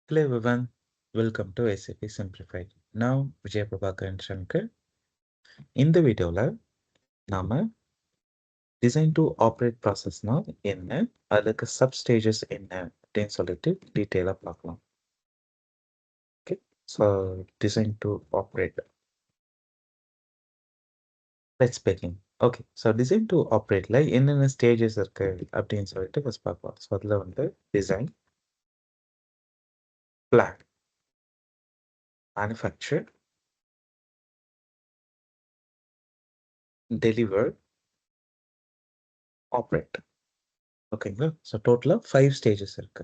Hello everyone, welcome to SAP Simplified. நான் விஜய பிரபாகரன் சங்கர். இந்த வீடியோவில் நாம டிசைன் டு ஆப்ரேட் ப்ராசஸ்னா என்ன, அதுக்கு சப் ஸ்டேஜஸ் என்ன அப்படின்னு சொல்லிட்டு டீட்டெயிலாக பார்க்கலாம். Okay, so design to operate. Let's begin. Okay, so design to ஆப்ரேட்டில் என்னென்ன ஸ்டேஜஸ் இருக்கு அப்படின்னு சொல்லிட்டு ஃபஸ்ட் பார்க்கலாம். ஸோ அதில் வந்து design, plan, manufacture, deliver, operate. ஓகேங்களா? ஸோ டோட்டலாக 5 ஸ்டேஜஸ் இருக்கு.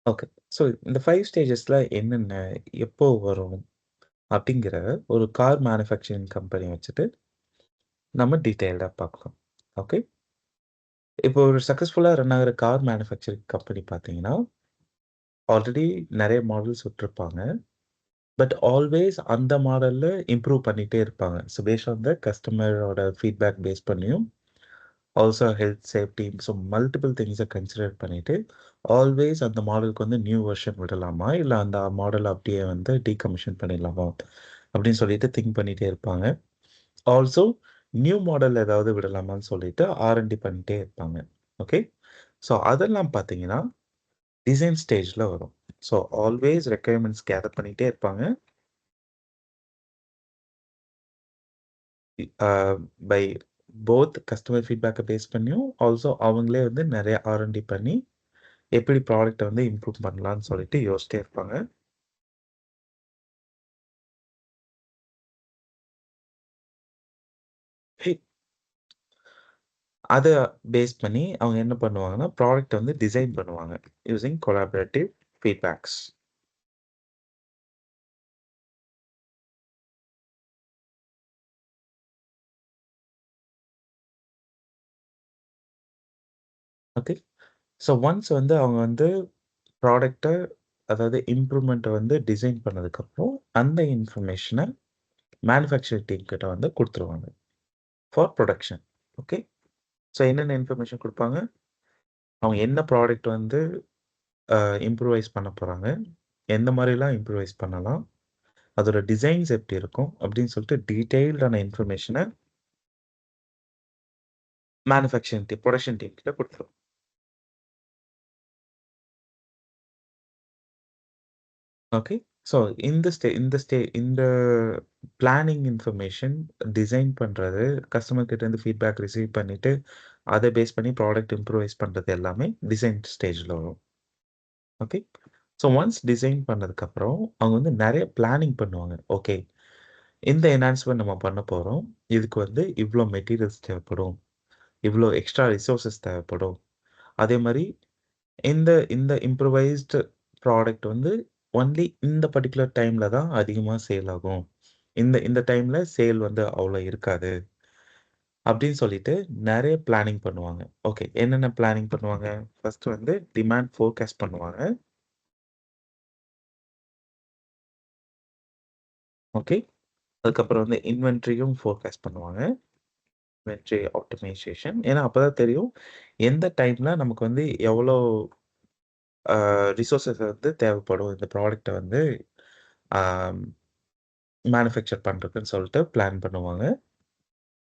ஓகே. ஸோ இந்த 5 ஸ்டேஜஸ்ல என்னென்ன, எப்போ வரும் அப்படிங்கிற ஒரு கார் மேனுஃபேக்சரிங் கம்பெனி வச்சுட்டு நம்ம டீட்டெயில்டா பார்க்கலாம். ஓகே. இப்போ ஒரு சக்ஸஸ்ஃபுல்லா ரன் ஆகுற கார் மேனுஃபேக்சரிங் கம்பெனி பார்த்தீங்கன்னா, ஆல்ரெடி நெறைய மாடல்ஸ் விட்டுருப்பாங்க. பட் ஆல்வேஸ் அந்த மாடல்ல இம்ப்ரூவ் பண்ணிட்டே இருப்பாங்க. ஸோ பேஸ்ட் ஆன் த கஸ்டமரோட ஃபீட்பேக் பேஸ் பண்ணியும், also health, safety, so multiple திங்ஸை கன்சிடர் பண்ணிட்டு, ஆல்வேஸ் அந்த மாடலுக்கு வந்து நியூ வெர்ஷன் விடலாமா? இல்ல அந்த மாடல் அப்படியே வந்து டீகமிஷன் பண்ணிடலாமா? அப்படின்னு சொல்லிட்டு திங்க் பண்ணிட்டே இருப்பாங்க. ஆல்சோ நியூ மாடல் ஏதாவது விடலாமான்னு சொல்லிட்டு ஆர்&டி பண்ணிட்டே இருப்பாங்க. ஓகே. ஸோ அதெல்லாம் பார்த்தீங்கன்னா, டிசைன் ஸ்டேஜ்ல வரும். ஸோ ஆல்வேஸ் ரெக்யர்மெண்ட்ஸ் கேதர் பண்ணிட்டே இருப்பாங்க. பை போத் கஸ்டமர் ஃபீட்பேக்கை பேஸ் பண்ணியும், ஆல்சோ அவங்களே வந்து நெறைய ஆர்&டி பண்ணி, எப்படி ப்ராடக்ட்ட வந்து இம்ப்ரூவ் பண்ணலான்னு சொல்லிட்டு யோசிச்சிட்டே இருப்பாங்க. அத பேஸ் பண்ணி அவங்க என்ன பண்ணுவாங்கன்னா, ப்ராடக்ட்ட வந்து டிசைன் பண்ணுவாங்க. Using collaborative feedbacks. Okay. So once வந்து அவங்க வந்து ப்ராடக்ட்ட, அதாவது இம்ப்ரூவ்மெண்ட்ட வந்து டிசைன் பண்ணதுக்கப்புறம், அந்த இன்ஃபர்மேஷன மேனுஃபேக்சரிங் டீம் கிட்ட வந்து குடுத்துருவாங்க. For production. ஓகே. ஸோ என்னென்ன இன்ஃபர்மேஷன் குடுப்பாங்க? அவங்க என்ன ப்ராடக்ட் வந்து அ இம்ப்ரூவைஸ் பண்ண போறாங்க? எந்த மாரிலாம் இம்ப்ரூவைஸ் பண்ணலாம்? அதோட டிசைன்ஸ் எப்படி இருக்கும்? அப்படின்னு சொல்லிட்டு டீட்டெயில்டான இன்ஃபர்மேஷன மேனுஃபேக்சரிங் டீம், புரொடக்ஷன் டீம் கிட்ட குடுத்துரும். ஓகே. ஸோ இந்த பிளானிங் இன்ஃபர்மேஷன் டிசைன் பண்றது, கஸ்டமர் கிட்ட இருந்து ஃபீட்பேக் ரிசீவ் பண்ணிட்டு, அத பேஸ் பண்ணி ப்ராடக்ட் இம்ப்ரூவைஸ் பண்றது எல்லாமே டிசைன் ஸ்டேஜ்ல வரும். ஓகே. ஸோ ஒன்ஸ் டிசைன் பண்ணதுக்கப்புறம், அவங்க வந்து நெறைய பிளானிங் பண்ணுவாங்க. ஓகே. இந்த என்ஹான்ஸ்மென்ட் நம்ம பண்ண போறோம். இதுக்கு வந்து இவ்ளோ மெட்டீரியல்ஸ் தேவைப்படும். இவ்ளோ எக்ஸ்ட்ரா ரிசோர்ஸஸ் தேவைப்படும். அதே மாரி இந்த இந்த இம்ப்ரூவைஸ்டு ப்ராடக்ட் வந்து ஒன்லி இந்த பர்ட்டிகுலர் டைம்ல தான் அதிகமா சேல் ஆகும். இந்த இந்த டைம்ல சேல் வந்து அவ்வளோ இருக்காது. அப்படின்னு சொல்லிட்டு நெறைய பிளானிங் பண்ணுவாங்க. ஓகே. என்னென்ன பிளானிங் பண்ணுவாங்க? ஃபர்ஸ்ட் வந்து டிமாண்ட் ஃபோர்காஸ்ட் பண்ணுவாங்க. ஓகே. அதுக்கப்புறம் வந்து இன்வென்டரியும் ஃபோர்காஸ்ட் பண்ணுவாங்க. Inventory optimisation. ஏன்னா அப்பதான் தெரியும் எந்த டைம்ல நமக்கு வந்து எவ்வளோ ரிசோர்ஸஸ் வந்து தேவைப்படும் இந்த ப்ராடக்ட்ட வந்து ஆம் மேனுஃபேக்சர் பண்றதுக்குன்னு சொல்லிட்டு பிளான் பண்ணுவாங்க.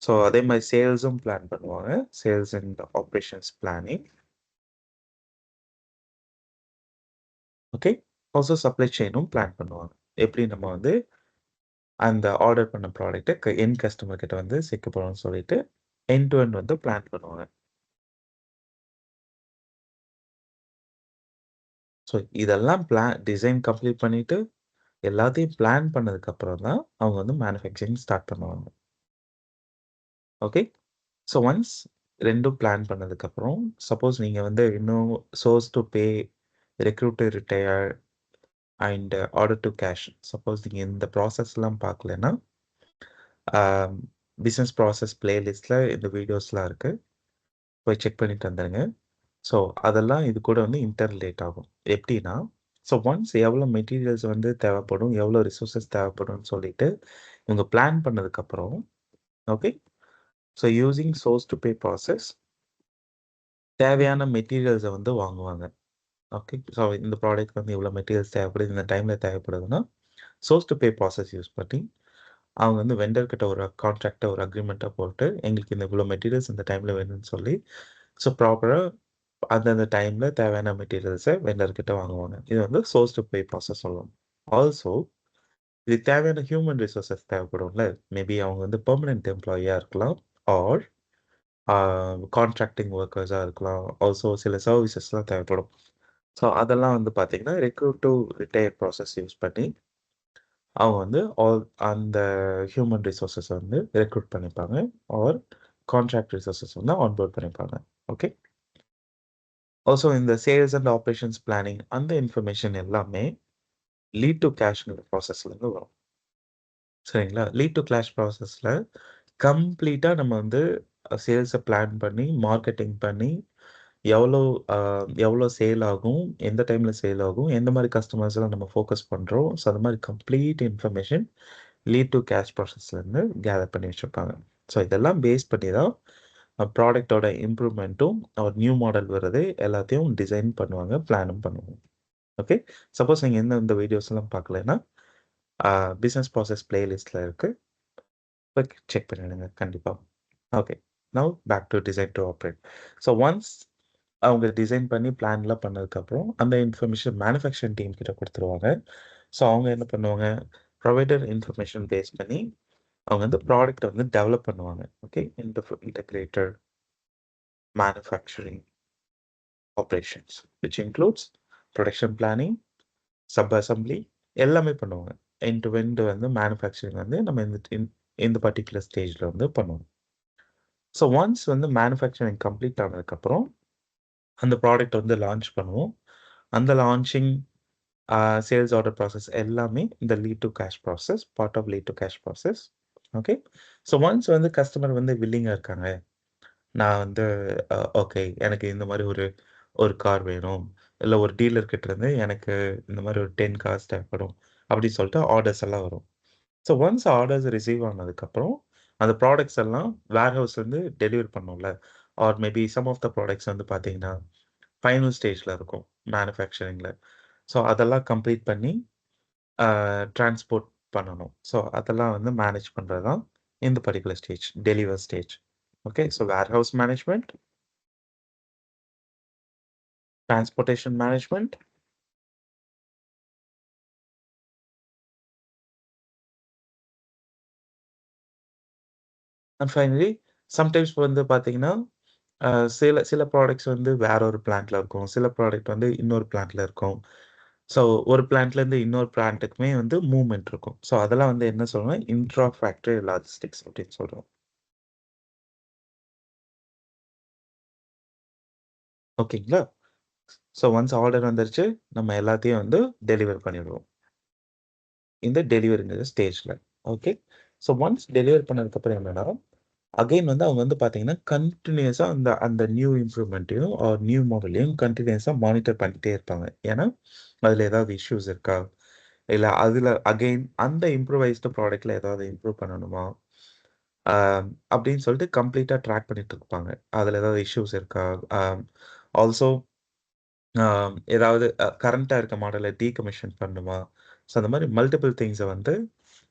ஸோ அதே மாரி சேல்ஸும் பிளான் பண்ணுவாங்க. Sales and operations planning. Okay. Also supply செயினும் பிளான் பண்ணுவாங்க. எப்படி நம்ம வந்து அந்த ஆர்டர் பண்ண ப்ராடக்ட்ட எண்ட் கஸ்டமர் கிட்ட வந்து சேர்க்க போறோம்னு சொல்லிட்டு எண்ட் டு எண்ட் வந்து பிளான் பண்ணுவாங்க. ஸோ இதெல்லாம் டிசைன் கம்ப்ளீட் பண்ணிட்டு, எல்லாத்தையும் பிளான் பண்ணதுக்கப்புறம் தான் அவங்க வந்து மேனுஃபேக்சரிங் ஸ்டார்ட் பண்ணுவாங்க. ஓகே. ஸோ ஒன்ஸ் 2ம் பிளான் பண்ணதுக்கப்புறம், சப்போஸ் நீங்க வந்து இன்னும் source to pay, recruit to retire and order to cash, suppose நீங்க இந்த ப்ராசஸ்லாம் பார்க்கலன்னா, ஆம் பிசினஸ் ப்ராசஸ் பிளேலிஸ்ட்ல இந்த வீடியோஸ்லாம் இருக்கு. போய் செக் பண்ணிட்டு வந்துருங்க. ஸோ அதெல்லாம் இது கூட வந்து இன்டர்ரிலேட் ஆகும். எப்படின்னா, ஸோ ஒன்ஸ் எவ்வளோ மெட்டீரியல்ஸ் வந்து தேவைப்படும், எவ்வளோ ரிசோர்ஸஸ் தேவைப்படும்னு சொல்லிட்டு இவங்க பிளான் பண்ணதுக்கப்புறம், okay. So using source to pay process தேவையான மெட்டீரியல்ஸ வந்து வாங்குவாங்க. ஓகே. ஸோ இந்த ப்ராடக்ட் வந்து இவ்வளோ மெட்டீரியல்ஸ் தேவைப்படுது, இந்த டைமில் தேவைப்படுதுன்னா, source to pay process use பண்ணி அவங்க வந்து வெண்டர் கிட்ட ஒரு கான்ட்ராக்டை ஒரு அக்ரிமெண்ட்டை போட்டு எங்களுக்கு இந்த இவ்வளோ மெட்டீரியல்ஸ் இந்த டைமில் வேணும்னு சொல்லி ஸோ ப்ராப்பராக அந்தந்த டைமில் தேவையான மெட்டீரியல்ஸை வெண்டர் கிட்ட வாங்குவாங்க. இது வந்து சோர்ஸ் டு பே ப்ராசஸ் சொல்லுவோம். ஆல்சோ இதுக்கு தேவையான ஹியூமன் ரிசோர்ஸஸ் தேவைப்படும்ல. மேபி அவங்க வந்து பெர்மனன்ட் எம்ப்ளாயியாக இருக்கலாம் ஆர் கான்ட்ராக்டிங் ஒர்க்கர்ஸாக இருக்கலாம். ஆல்சோ சில சர்வீசஸ்லாம் தேவைப்படும். ஸோ அதெல்லாம் வந்து பார்த்தீங்கன்னா recruit to retire process use பண்ணி அவங்க வந்து அந்த ஹியூமன் ரிசோர்ஸஸ் வந்து ரெக்ரூட் பண்ணிப்பாங்க ஆர் கான்ட்ராக்ட் ரிசோர்ஸஸ் வந்து ஆன்போர்ட் பண்ணிப்பாங்க. ஓகே. ஆல்சோ இந்த சேல்ஸ் அண்ட் ஆப்ரேஷன்ஸ் பிளானிங் அந்த இன்ஃபர்மேஷன் எல்லாமே லீட் டு கேஷ்ங்கிற ப்ராசஸ்லேருந்து வரும். சரிங்களா? லீட் டு கேஷ் ப்ராசஸில் கம்ப்ளீட்டாக நம்ம வந்து சேல்ஸை பிளான் பண்ணி மார்க்கெட்டிங் பண்ணி எவ்வளோ எவ்வளோ சேல் ஆகும், எந்த டைமில் சேல் ஆகும், எந்த மாதிரி கஸ்டமர்ஸ்லாம் நம்ம ஃபோக்கஸ் பண்ணுறோம். ஸோ அது மாதிரி complete information lead to cash ப்ராசஸ்லேருந்து கேதர் பண்ணி வச்சுருப்பாங்க. ஸோ இதெல்லாம் பேஸ் பண்ணி தான் ப்ராடக்டோட இம்ப்ரூவ்மெண்ட்டும் ஒரு நியூ மாடல் வர்றது எல்லாத்தையும் டிசைன் பண்ணுவாங்க, பிளானும் பண்ணுவாங்க. ஓகே. சப்போஸ் நீங்கள் இந்த வீடியோஸ்லாம் பார்க்கலன்னா பிஸ்னஸ் ப்ராசஸ் பிளேலிஸ்ட்டில் இருக்குது, போய் செக் பண்ணிடுங்க கண்டிப்பாக. Okay. Now back to design to operate. So once அவங்க டிசைன் பண்ணி பிளான்லாம் பண்ணதுக்கப்புறம் அந்த இன்ஃபர்மேஷன் மேனுஃபேக்சரிங் டீம் கிட்ட கொடுத்துருவாங்க. ஸோ அவங்க என்ன பண்ணுவாங்க, ப்ரொவைடர் இன்ஃபர்மேஷன் பேஸ் பண்ணி அவங்க வந்து ப்ராடக்ட்டை வந்து டெவலப் பண்ணுவாங்க. Okay. Integrated manufacturing operations which includes production planning, sub assembly எல்லாமே பண்ணுவாங்க. எண்ட் டு எண்ட் வந்து மேனுஃபேக்சரிங் வந்து நம்ம இந்த பர்டிகுலர் ஸ்டேஜில் வந்து பண்ணுவோம். ஸோ ஒன்ஸ் வந்து மேனுஃபேக்சரிங் கம்ப்ளீட் ஆனதுக்கப்புறம் அந்த ப்ராடக்ட் வந்து லான்ச் பண்ணுவோம். அந்த லான்ச்சிங் சேல்ஸ் ஆர்டர் ப்ராசஸ் எல்லாமே இந்த lead to cash process, part of lead to cash process. Okay. So once வந்து கஸ்டமர் வந்து வில்லிங்காக இருக்காங்க, நான் வந்து ஓகே எனக்கு இந்த மாதிரி ஒரு ஒரு கார் வேணும், இல்லை ஒரு டீலர் கிட்ட இருந்து எனக்கு இந்த மாதிரி ஒரு 10 கார்ஸ் தேவைப்படும் அப்படின்னு சொல்லிட்டு ஆர்டர்ஸ் எல்லாம் வரும். ஸோ ஒன்ஸ் ஆர்டர்ஸ் ரிசீவ் ஆனதுக்கப்புறம் அந்த ப்ராடக்ட்ஸ் எல்லாம் வேர் ஹவுஸ்லேருந்து டெலிவர் பண்ணோம்ல, or maybe some of the products வந்து பார்த்தீங்கன்னா ஃபைனல் ஸ்டேஜில் இருக்கும் மேனுஃபேக்சரிங்கில். ஸோ அதெல்லாம் கம்ப்ளீட் பண்ணி டிரான்ஸ்போர்ட் பண்ணணும். ஸோ அதெல்லாம் வந்து மேனேஜ் பண்ணுறது தான் இந்த particular stage, deliver stage. Okay. So warehouse management, transportation management, and finally sometimes வந்து பார்த்தீங்கன்னா சில சில ப்ராடக்ட்ஸ் வந்து வேற ஒரு பிளான்ட்ல இருக்கும், சில ப்ராடக்ட் வந்து இன்னொரு பிளான்ட்ல இருக்கும். ஸோ ஒரு பிளான்ட்லேருந்து இன்னொரு பிளான்ட்டுக்குமே வந்து மூவ்மெண்ட் இருக்கும். ஸோ அதெல்லாம் வந்து என்ன சொல்லுவோம், இன்ட்ரா ஃபேக்டரி லாஜிஸ்டிக்ஸ் அப்படின்னு சொல்கிறோம். ஓகேங்களா? ஸோ ஒன்ஸ் ஆர்டர் வந்துருச்சு, நம்ம எல்லாத்தையும் வந்து டெலிவர் பண்ணிடுவோம் இந்த டெலிவரிங்கிற ஸ்டேஜில். ஓகே. ஸோ ஒன்ஸ் டெலிவர் பண்ணதுக்கப்புறம் என்னன்னா, அகைன் வந்து அவங்க வந்து பார்த்தீங்கன்னா கண்டினியூஸாக அந்த அந்த நியூ இம்ப்ரூவ்மெண்ட்டையும் நியூ மாடலையும் கண்டினியூஸாக மானிட்டர் பண்ணிகிட்டே இருப்பாங்க. ஏன்னா அதில் ஏதாவது இஷ்யூஸ் இருக்கா, இல்லை அதில் அகைன் அந்த இம்ப்ரூவைஸ்டு ப்ராடக்ட்டில் ஏதாவது இம்ப்ரூவ் பண்ணணுமா அப்படின்னு சொல்லிட்டு கம்ப்ளீட்டாக ட்ராக் பண்ணிட்டு இருப்பாங்க. அதில் ஏதாவது இஷ்யூஸ் இருக்கா, ஆல்சோ ஏதாவது கரண்ட்டாக இருக்க மாடலை டீகமிஷன் பண்ணணுமா. ஸோ அந்த மாதிரி மல்டிபிள் திங்ஸை வந்து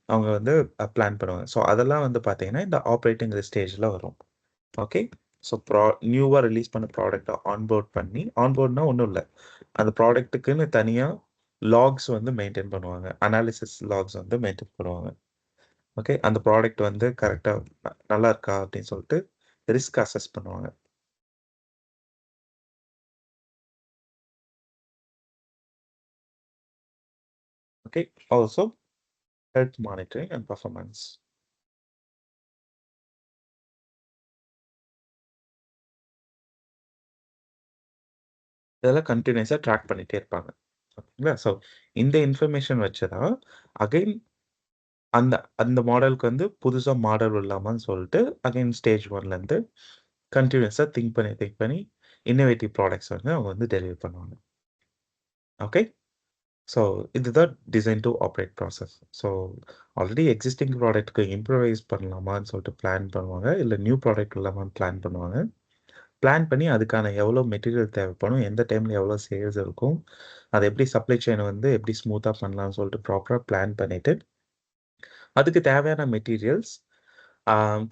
அவங்க வந்து பிளான் பண்ணுவாங்க. ஸோ அதெல்லாம் வந்து பார்த்தீங்கன்னா இந்த ஆப்ரேட்டிங் ஸ்டேஜில் வரும். ஓகே. ஸோ நியூவாக ரிலீஸ் பண்ண ப்ராடக்ட்டை ஆன்போர்ட் பண்ணி, ஆன்போர்ட்னா ஒன்றும் இல்லை, அந்த ப்ராடக்ட்டுக்குன்னு தனியாக லாக்ஸ் வந்து மெயின்டைன் பண்ணுவாங்க, அனாலிசிஸ் லாக்ஸ் வந்து மெயின்டைன் பண்ணுவாங்க. ஓகே. அந்த ப்ராடக்ட் வந்து கரெக்டாக நல்லா இருக்கா அப்படின்னு சொல்லிட்டு ரிஸ்க் அசஸ் பண்ணுவாங்க. Okay. Also health monitoring and performance இதெல்லாம் கன்டினியூஸாக ட்ராக் பண்ணிகிட்டே இருப்பாங்க. ஓகேங்களா? ஸோ இந்த இன்ஃபர்மேஷன் வச்சு தான் அகைன் அந்த அந்த மாடலுக்கு வந்து புதுசா மாடல் வரலாமான்னு சொல்லிட்டு அகைன் ஸ்டேஜ் 1லேருந்து கன்டினியூஸா திங்க் பண்ணி இன்னோவேட்டிவ் ப்ராடக்ட்ஸ் வந்து அவங்க வந்து டெலிவர் பண்ணுவாங்க. ஓகே. ஸோ இதுதான் design to operate process. So already existing ப்ராடக்ட்க்கு இம்ப்ரூவைஸ் பண்ணலாமான்னு சொல்லிட்டு பிளான் பண்ணுவாங்க, இல்லை நியூ ப்ராடக்ட் இல்லாமான்னு பிளான் பண்ணுவாங்க. பிளான் பண்ணி அதுக்கான எவ்வளோ மெட்டீரியல் தேவைப்படும், எந்த டைம்ல எவ்வளோ சேல்ஸ் இருக்கும், அதை எப்படி சப்ளை செயினை வந்து எப்படி ஸ்மூத்தாக பண்ணலாம்னு சொல்லிட்டு ப்ராப்பராக பிளான் பண்ணிவிட்டு அதுக்கு தேவையான மெட்டீரியல்ஸ்,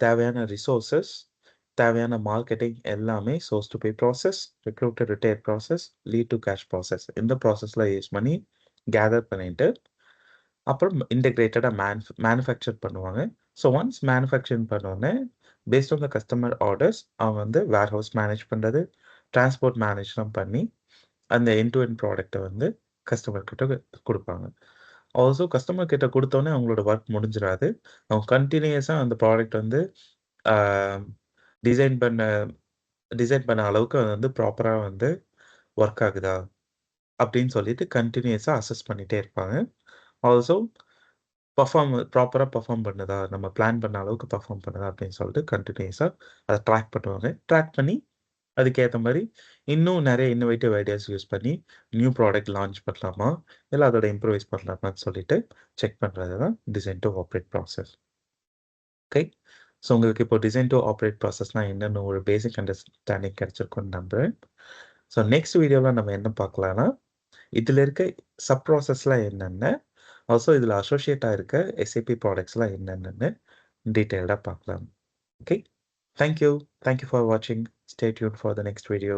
தேவையான ரிசோர்ஸஸ், தேவையான மார்க்கெட்டிங் எல்லாமே source to pay process, recruit to retire process, lead to cash process இந்த ப்ராசஸ்லாம் யூஸ் பண்ணி கேதர் பண்ணிட்டு அப்புறம் இன்டெகிரேட்டடாக மேனுஃபேக்சர் பண்ணுவாங்க. ஸோ ஒன்ஸ் மேனுஃபேக்சரிங் பண்ணோடனே paste on the customer orders அவங்க வந்து வேர் ஹவுஸ் மேனேஜ் பண்ணுறது, டிரான்ஸ்போர்ட் மேனேஜ்லாம் பண்ணி அந்த எண்ட் டு எண்ட் ப்ராடக்ட்டை வந்து கஸ்டமர் கிட்ட கொடுப்பாங்க. ஆல்சோ கஸ்டமர் கிட்ட கொடுத்தோன்னே அவங்களோட ஒர்க் முடிஞ்சிடாது. அவங்க கண்டினியூஸாக அந்த ப்ராடக்ட் வந்து டிசைன் பண்ண டிசைன் பண்ண அளவுக்கு அது வந்து ப்ராப்பராக வந்து ஒர்க் ஆகுதா அப்படின்னு சொல்லிட்டு கண்டினியூஸாக அசஸ் பண்ணிகிட்டே இருப்பாங்க. ஆல்சோ ப்ராப்பரா பெர்ஃபார்ம் பண்ணுதா, நம்ம பிளான் பண்ண அளவுக்கு பெர்ஃபார்ம் பண்ணுதா அப்படின்னு சொல்லிட்டு கன்டினியூஸா அத ட்ராக் பண்ணுவாங்க. ட்ராக் பண்ணி அதுக்கேத்த மாரி இன்னும் நெறைய இன்னோவேட்டிவ் ஐடியாஸ் யூஸ் பண்ணி நியூ ப்ராடக்ட் லான்ச் பண்ணலாமா? இல்ல அதோட இம்ப்ரூவைஸ் பண்ணலாமான்னு சொல்லிட்டு செக் பண்றது தான் design to operate process. Okay. So உங்களுக்கு இப்போ டிசைன் டூ ஆப்பரேட் ப்ராசஸ்னா என்னன்னு ஒரு பேசிக் அண்டர்ஸ்டாண்டிங் கிடைச்சிருக்கும்னு நம்புறேன். ஸோ நெக்ஸ்ட் வீடியோல நம்ம என்ன பார்க்கலாம்னா, இதுல இருக்க சப் ப்ராசஸ்லாம் என்னென்ன? ஆல்சோ இதுல அசோசியேட்டா இருக்க எஸ்ஏபி ப்ராடக்ட்ஸ்லாம் என்னென்னன்னு டீட்டெயில்டா பார்க்கலாம். Okay. Thank you. Thank you for வாட்சிங். Stay tuned for the next video.